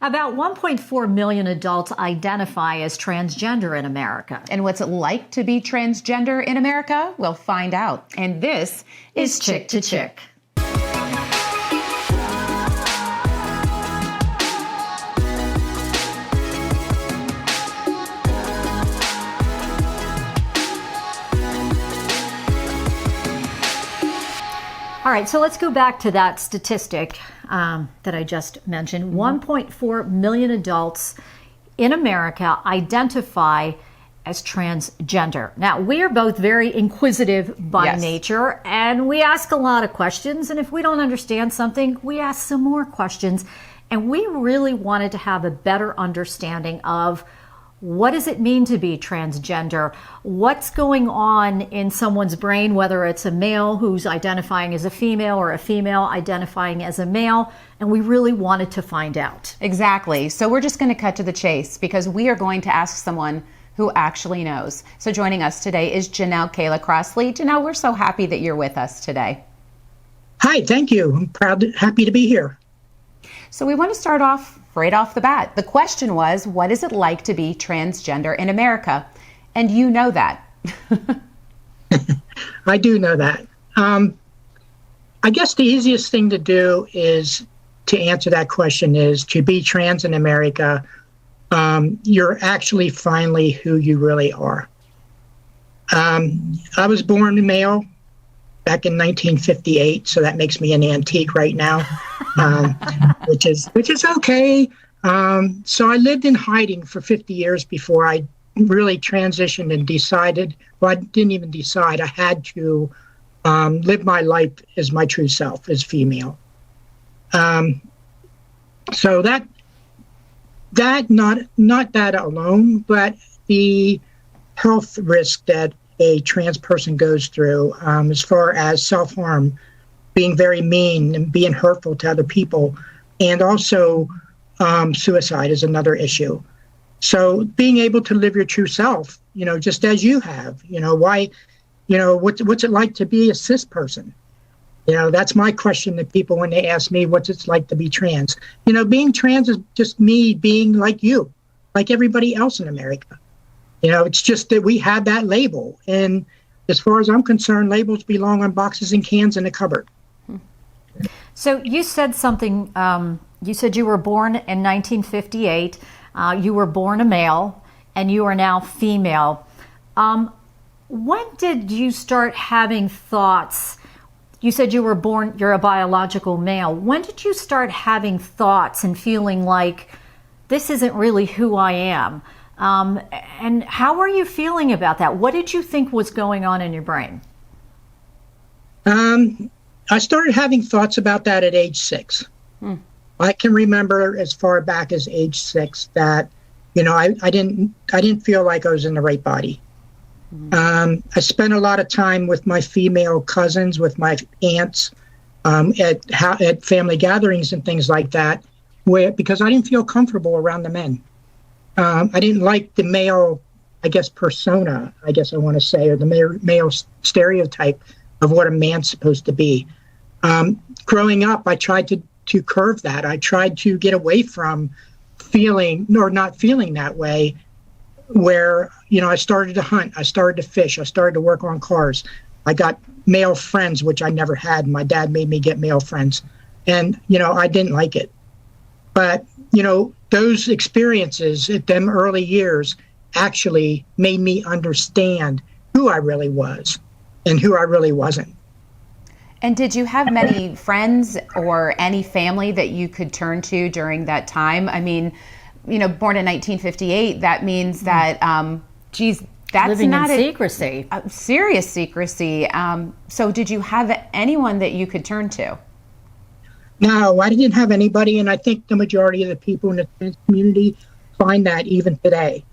About 1.4 million adults identify as transgender in America. And what's it like to be transgender in America? We'll find out. And this is Chick to Chick. All right, so let's go back to that statistic that I just mentioned. 1.4 million adults in America identify as transgender. Now, we are both very inquisitive by nature, and we ask a lot of questions. And if we don't understand something, we ask some more questions. And we really wanted to have a better understanding of what does it mean to be transgender? What's going on in someone's brain, whether it's a male who's identifying as a female or a female identifying as a male? And we really wanted to find out. Exactly. So we're just going to cut to the chase because we are going to ask someone who actually knows. So joining us today is Janelle Kayla Crossley. Janelle, we're so happy that you're with us today. Hi, thank you. I'm happy to be here. So we want to start off right off the bat. The question was, what is it like to be transgender in America? And you know that. I do know that. I guess the easiest thing to do is to answer that question is to be trans in America. You're actually finally who you really are. I was born a male back in 1958, so that makes me an antique right now, which is okay. So I lived in hiding for 50 years before I really transitioned and decided, well, I didn't even decide, I had to live my life as my true self, as female. So that not that alone, but the health risk that a trans person goes through as far as self-harm, being very mean and being hurtful to other people, and also suicide is another issue. So being able to live your true self, just as you have, what's it like to be a cis person? That's my question to people when they ask me what's it like to be trans. Being trans is just me being like you, like everybody else in America. It's just that we have that label. And as far as I'm concerned, labels belong on boxes and cans in a cupboard. So you said something, you said you were born in 1958, you were born a male, and you are now female. When did you start having thoughts? You said you were born, you're a biological male. When did you start having thoughts and feeling like this isn't really who I am? And how are you feeling about that? What did you think was going on in your brain? I started having thoughts about that at age 6. I can remember as far back as age 6 that, I didn't feel like I was in the right body. I spent a lot of time with my female cousins, with my aunts, at family gatherings and things like that, because I didn't feel comfortable around the men. I didn't like the male, persona, I want to say, or the male stereotype of what a man's supposed to be. Growing up, I tried to curve that. I tried to get away from not feeling that way, where, I started to hunt, I started to fish, I started to work on cars. I got male friends, which I never had. My dad made me get male friends. And, I didn't like it. But, those experiences at them early years actually made me understand who I really was and who I really wasn't. And did you have many friends or any family that you could turn to during that time? I mean, born in 1958, that means that, that's living not in secrecy. A serious secrecy. So did you have anyone that you could turn to? No, I didn't have anybody, and I think the majority of the people in the trans community find that even today.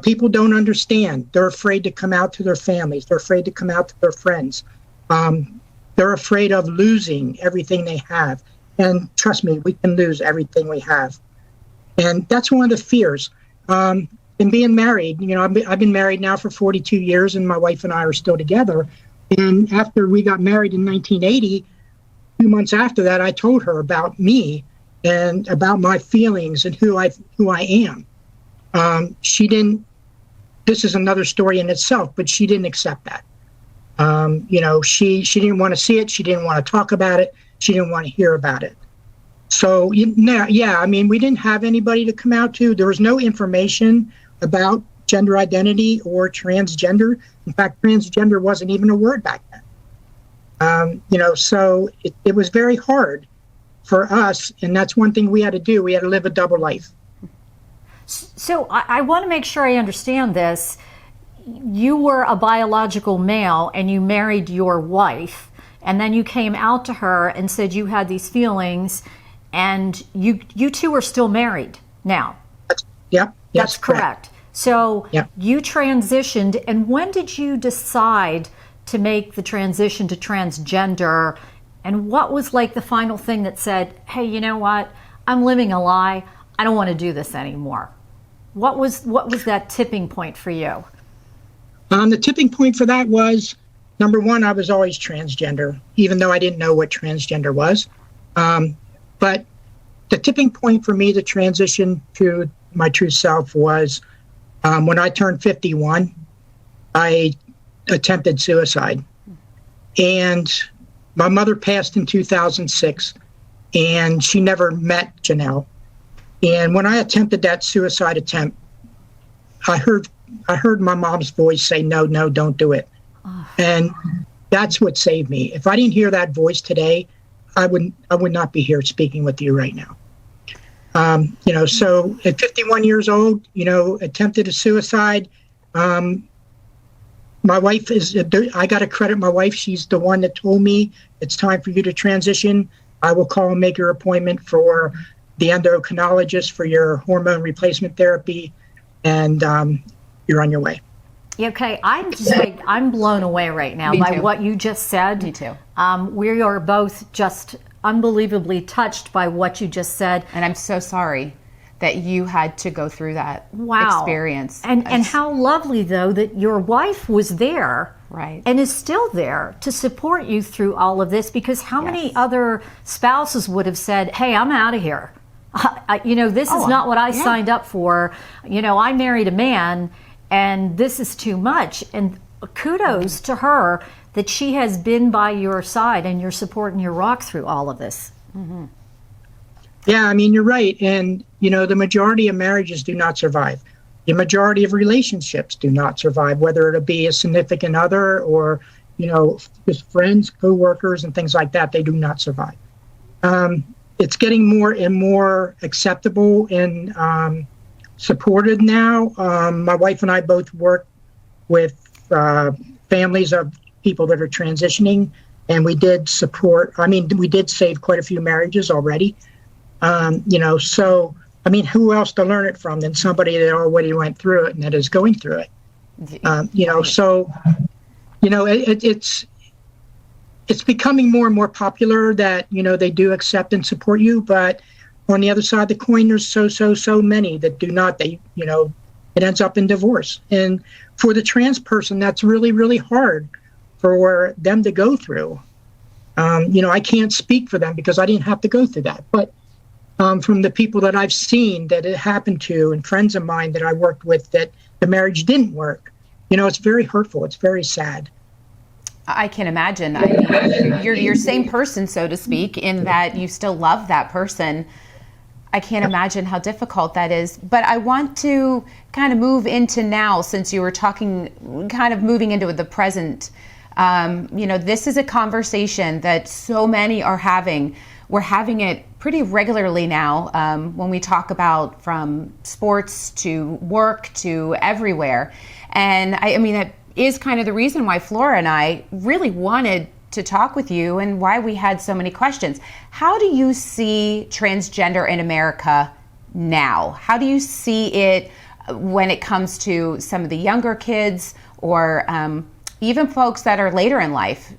People don't understand. They're afraid to come out to their families. They're afraid to come out to their friends. They're afraid of losing everything they have. And trust me, we can lose everything we have. And that's one of the fears. And being married, I've been married now for 42 years, and my wife and I are still together. And after we got married in 1980, 2 months after that, I told her about me and about my feelings and who I am. She didn't. This is another story in itself, but she didn't accept that. She didn't want to see it. She didn't want to talk about it. She didn't want to hear about it. So we didn't have anybody to come out to. There was no information about gender identity or transgender. In fact, transgender wasn't even a word back then. So it was very hard for us, and that's one thing we had to do. We had to live a double life. So I want to make sure I understand this. You were a biological male and you married your wife, and then you came out to her and said you had these feelings, and you two are still married now. That's correct. So yep. You transitioned, and when did you decide to make the transition to transgender? And what was like the final thing that said, hey, you know what? I'm living a lie. I don't want to do this anymore. What was that tipping point for you? The tipping point for that was, number one, I was always transgender, even though I didn't know what transgender was. But the tipping point for me to transition to my true self was when I turned 51, I attempted suicide. And my mother passed in 2006, and she never met Janelle. And when I attempted that suicide attempt, I heard my mom's voice say, no, don't do it. Oh. And that's what saved me. If I didn't hear that voice today, I would not be here speaking with you right now. So at 51 years old, attempted a suicide. My wife I got to credit my wife. She's the one that told me it's time for you to transition. I will call and make your appointment for the endocrinologist for your hormone replacement therapy, and you're on your way. Okay, I'm blown away right now by what you just said. Me too. We are both just unbelievably touched by what you just said. And I'm so sorry that you had to go through that experience. And how lovely, though, that your wife was there, right, and is still there to support you through all of this, because how many other spouses would have said, hey, I'm out of here. This is not what I signed up for. I married a man, and this is too much. And kudos to her that she has been by your side and your support and your rock through all of this. Mm-hmm. Yeah, you're right. And, the majority of marriages do not survive. The majority of relationships do not survive, whether it be a significant other or, just friends, co-workers, and things like that. They do not survive. It's getting more and more acceptable and supported now. My wife and I both work with families of people that are transitioning, and we did we did save quite a few marriages already. Who else to learn it from than somebody that already went through it and that is going through it? It's becoming more and more popular that, they do accept and support you. But on the other side of the coin, there's so many that do not. It ends up in divorce. And for the trans person, that's really, really hard for them to go through. I can't speak for them because I didn't have to go through that. But from the people that I've seen that it happened to, and friends of mine that I worked with, that the marriage didn't work, it's very hurtful. It's very sad. I can imagine. You're your same person, so to speak, in that you still love that person. I can't imagine how difficult that is. But I want to kind of move into now, since you were talking, kind of moving into the present. This is a conversation that so many are having. We're having it pretty regularly now when we talk about from sports to work to everywhere. And it is kind of the reason why Flora and I really wanted to talk with you and why we had so many questions. How do you see transgender in America now? How do you see it when it comes to some of the younger kids or even folks that are later in life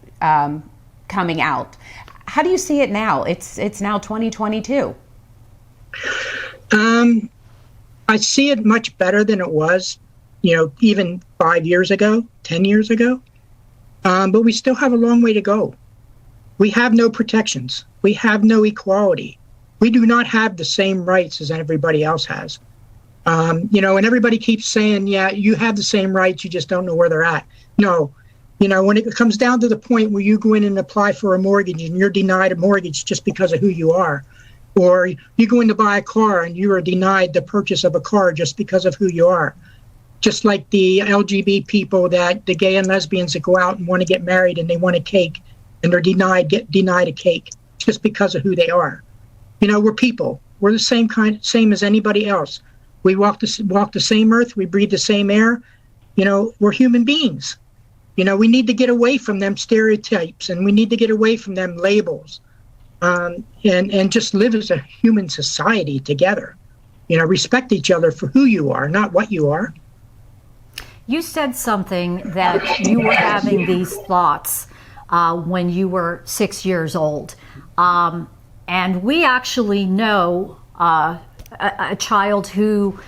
coming out? How do you see it now? It's now 2022. I see it much better than it was, even 5 years ago, 10 years ago. But we still have a long way to go. We have no protections. We have no equality. We do not have the same rights as everybody else has. And everybody keeps saying, yeah, you have the same rights, you just don't know where they're at. No, when it comes down to the point where you go in and apply for a mortgage and you're denied a mortgage just because of who you are, or you go in to buy a car and you are denied the purchase of a car just because of who you are. Just like the LGBT people, that the gay and lesbians that go out and want to get married and they want a cake and they're denied a cake just because of who they are. We're people. We're the same as anybody else. We walk the same earth. We breathe the same air. We're human beings. We need to get away from them stereotypes, and we need to get away from them labels, and just live as a human society together. Respect each other for who you are, not what you are. You said something that you were having these thoughts when you were 6 years old. And we actually know a child who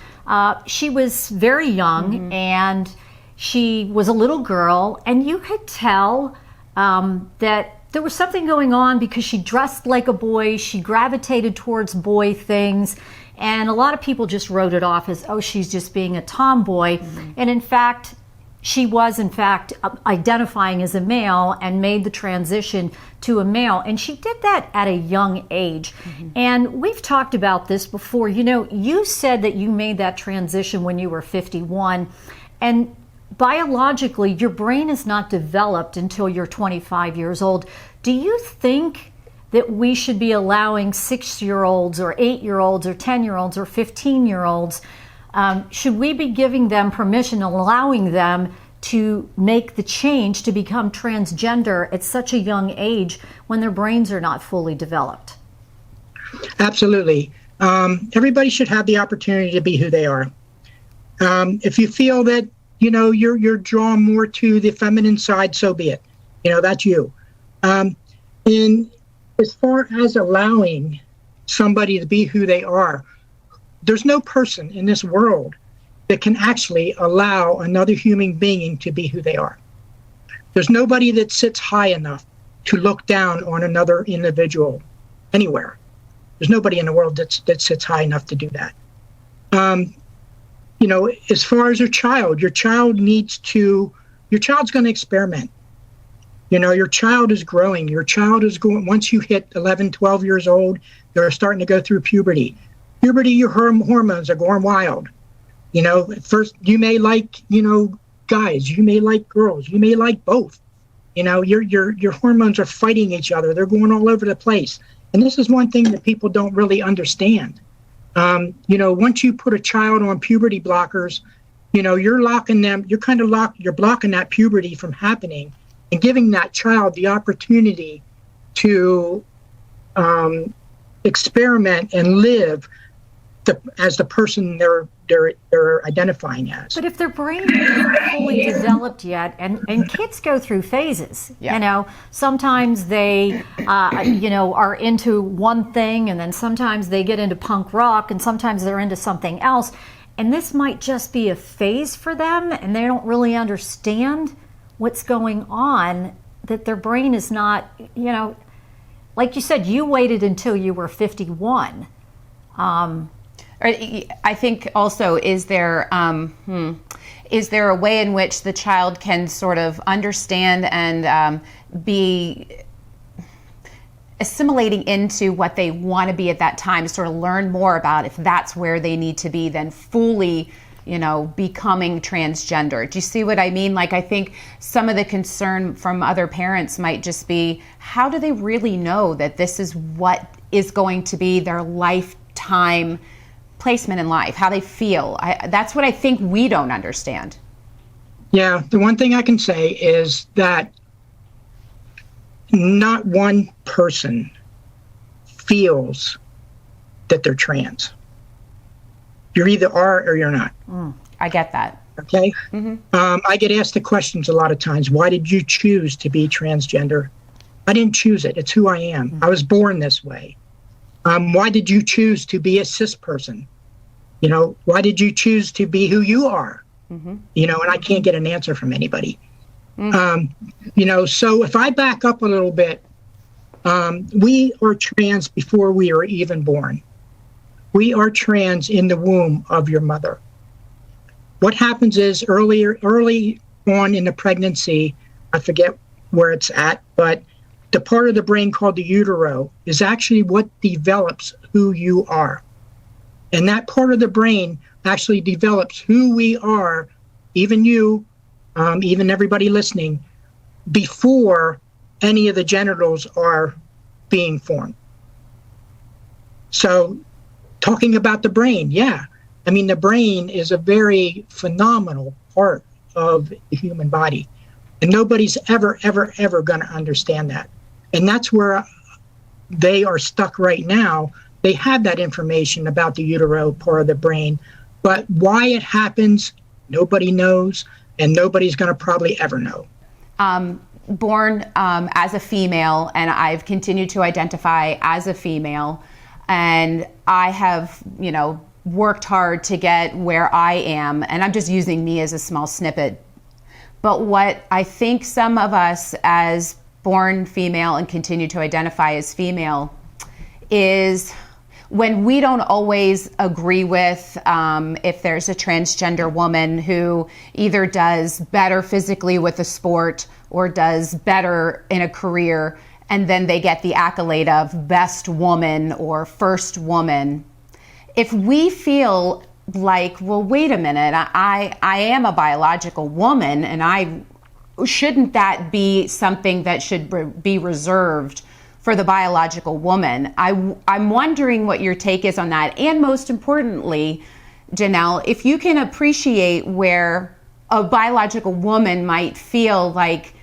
she was very young, and she was a little girl, and you could tell that there was something going on because she dressed like a boy. She gravitated towards boy things. And a lot of people just wrote it off as, oh, she's just being a tomboy. And in fact, she was, identifying as a male and made the transition to a male. And she did that at a young age. And we've talked about this before. You said that you made that transition when you were 51. And biologically, your brain is not developed until you're 25 years old. Do you think that we should be allowing 6-year-olds or 8-year-olds or 10-year-olds or 15-year-olds, should we be giving them permission, allowing them to make the change to become transgender at such a young age when their brains are not fully developed? Absolutely. Everybody should have the opportunity to be who they are. If you feel that, you're drawn more to the feminine side, so be it. That's you. And as far as allowing somebody to be who they are, there's no person in this world that can actually allow another human being to be who they are. There's nobody that sits high enough to look down on another individual anywhere. There's nobody in the world that sits high enough to do that. As far as your child child's going to experiment. Your child is growing. Your child is going, once you hit 11, 12 years old, they're starting to go through puberty. Your hormones are going wild. At first you may like, guys, you may like girls, you may like both. Your hormones are fighting each other. They're going all over the place. And this is one thing that people don't really understand. Once you put a child on puberty blockers, you're locking them, you're blocking that puberty from happening and giving that child the opportunity to experiment and live as the person they're identifying as. But if their brain isn't fully developed yet, and kids go through phases, sometimes they, are into one thing, and then sometimes they get into punk rock, and sometimes they're into something else. And this might just be a phase for them, and they don't really understand what's going on, that their brain is not, like you said, you waited until you were 51. I think also, is there a way in which the child can sort of understand and be assimilating into what they want to be at that time, sort of learn more about if that's where they need to be, then fully, becoming transgender? Do you see what I mean? Like, I think some of the concern from other parents might just be, how do they really know that this is what is going to be their lifetime placement in life, how they feel? That's what I think we don't understand. Yeah, the one thing I can say is that not one person feels that they're trans. You either are or you're not. I get that. Okay? I get asked the questions a lot of times, why did you choose to be transgender? I didn't choose it. It's who I am. I was born this way. Why did you choose to be a cis person? Why did you choose to be who you are? And I can't get an answer from anybody. So if I back up a little bit, We are trans before we are even born. We are trans in the womb of your mother. What happens is early on in the pregnancy, I forget where it's at, but the part of the brain called the utero is actually what develops who you are. And that part of the brain actually develops who we are, even you, even everybody listening, before any of the genitals are being formed. So talking about the brain, yeah. I mean, the brain is a very phenomenal part of the human body. And nobody's ever going to understand that. And that's where they are stuck right now. They have that information about the utero part of the brain, but why it happens, nobody knows, and nobody's going to probably ever know. Born as a female, and I've continued to identify as a female, and I have, worked hard to get where I am, and I'm just using me as a small snippet. But what I think some of us as born female and continue to identify as female is when we don't always agree with if there's a transgender woman who either does better physically with a sport or does better in a career, and then they get the accolade of best woman or first woman. If we feel like, well, wait a minute, I am a biological woman, and shouldn't that be something that should be reserved for the biological woman? I'm wondering what your take is on that. And most importantly, Janelle, if you can appreciate where a biological woman might feel like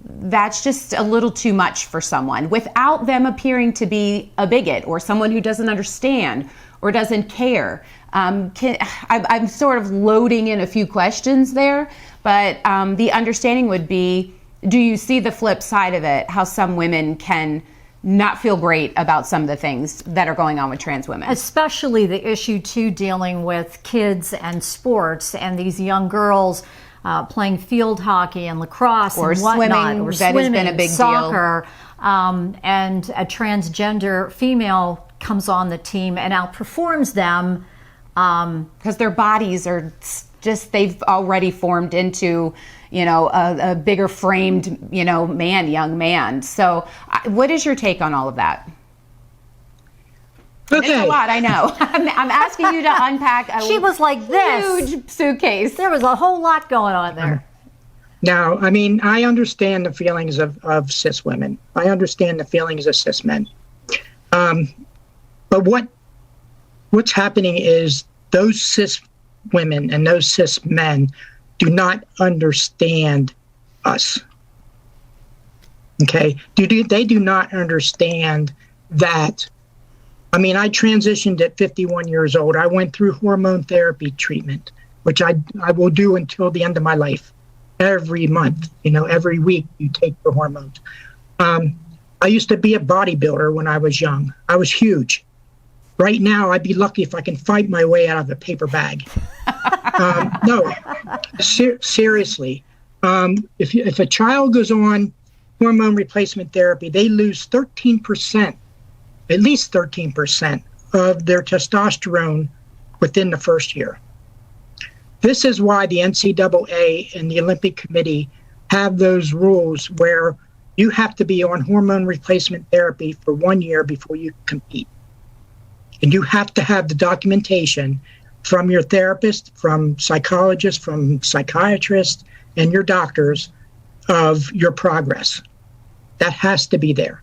that's just a little too much for someone without them appearing to be a bigot or someone who doesn't understand or doesn't care. I'm sort of loading in a few questions there, but the understanding would be, do you see the flip side of it, how some women can not feel great about some of the things that are going on with trans women? Especially the issue, too, dealing with kids and sports and these young girls playing field hockey and lacrosse or and whatnot. Swimming, or that has been a big soccer, deal. And a transgender female comes on the team and outperforms them. Because their bodies are just, they've already formed into, a bigger framed, young man. So what is your take on all of that? Okay. There's a lot, I know. I'm asking you to unpack She was like this. Huge suitcase. There was a whole lot going on there. Now, I mean, I understand the feelings of cis women. I understand the feelings of cis men. But what's happening is those cis women and those cis men do not understand us. Okay? They do not understand that. I mean, I transitioned at 51 years old. I went through hormone therapy treatment, which I will do until the end of my life. Every month, every week you take the hormones. I used to be a bodybuilder when I was young. I was huge. Right now, I'd be lucky if I can fight my way out of a paper bag. No, seriously. If a child goes on hormone replacement therapy, they lose 13%, at least 13% of their testosterone within the first year. This is why the NCAA and the Olympic Committee have those rules where you have to be on hormone replacement therapy for 1 year before you compete. And you have to have the documentation from your therapist, from psychologists, from psychiatrists, and your doctors of your progress. That has to be there.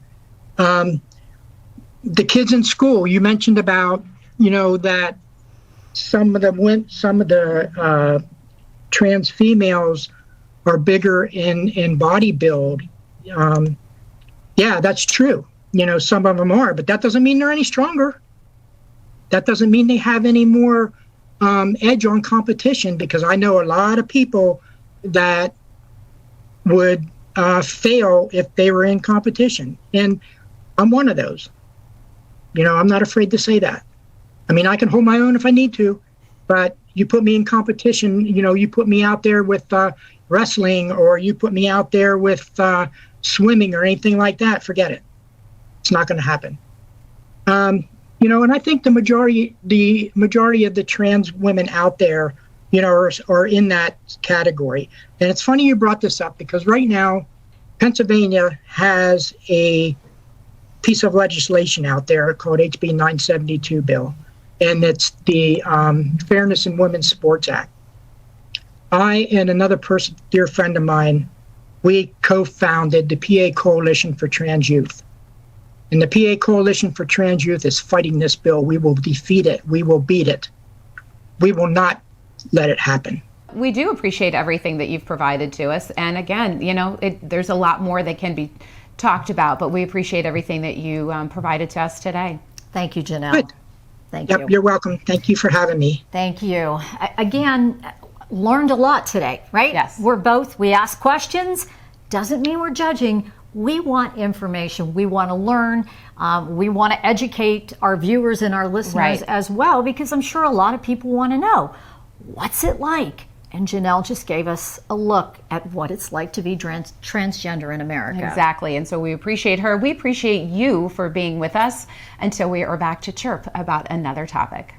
The kids in school, you mentioned about, that some of the trans females are bigger in body build. Yeah, that's true. Some of them are, but that doesn't mean they're any stronger. That doesn't mean they have any more edge on competition, because I know a lot of people that would fail if they were in competition. And I'm one of those. I'm not afraid to say that. I mean, I can hold my own if I need to, but you put me in competition, you put me out there with wrestling, or you put me out there with swimming or anything like that, forget it. It's not going to happen. And I think the majority of the trans women out there, are in that category. And it's funny you brought this up, because right now, Pennsylvania has a piece of legislation out there called HB 972 bill, and it's the Fairness in Women's Sports Act. I and another person, dear friend of mine, we co-founded the PA Coalition for Trans Youth. And the PA Coalition for Trans Youth is fighting this bill. We will defeat it. We will beat it. We will not let it happen. We do appreciate everything that you've provided to us. And again, there's a lot more that can be talked about, but we appreciate everything that you provided to us today. Thank you, Janelle. Good. Thank you. Yep, you're welcome. Thank you for having me. Thank you. Again, learned a lot today, right? Yes. We ask questions. Doesn't mean we're judging. We want information. We want to learn. We want to educate our viewers and our listeners as well, because I'm sure a lot of people want to know, what's it like? And Janelle just gave us a look at what it's like to be transgender in America. Exactly. And so we appreciate her. We appreciate you for being with us until we are back to chirp about another topic.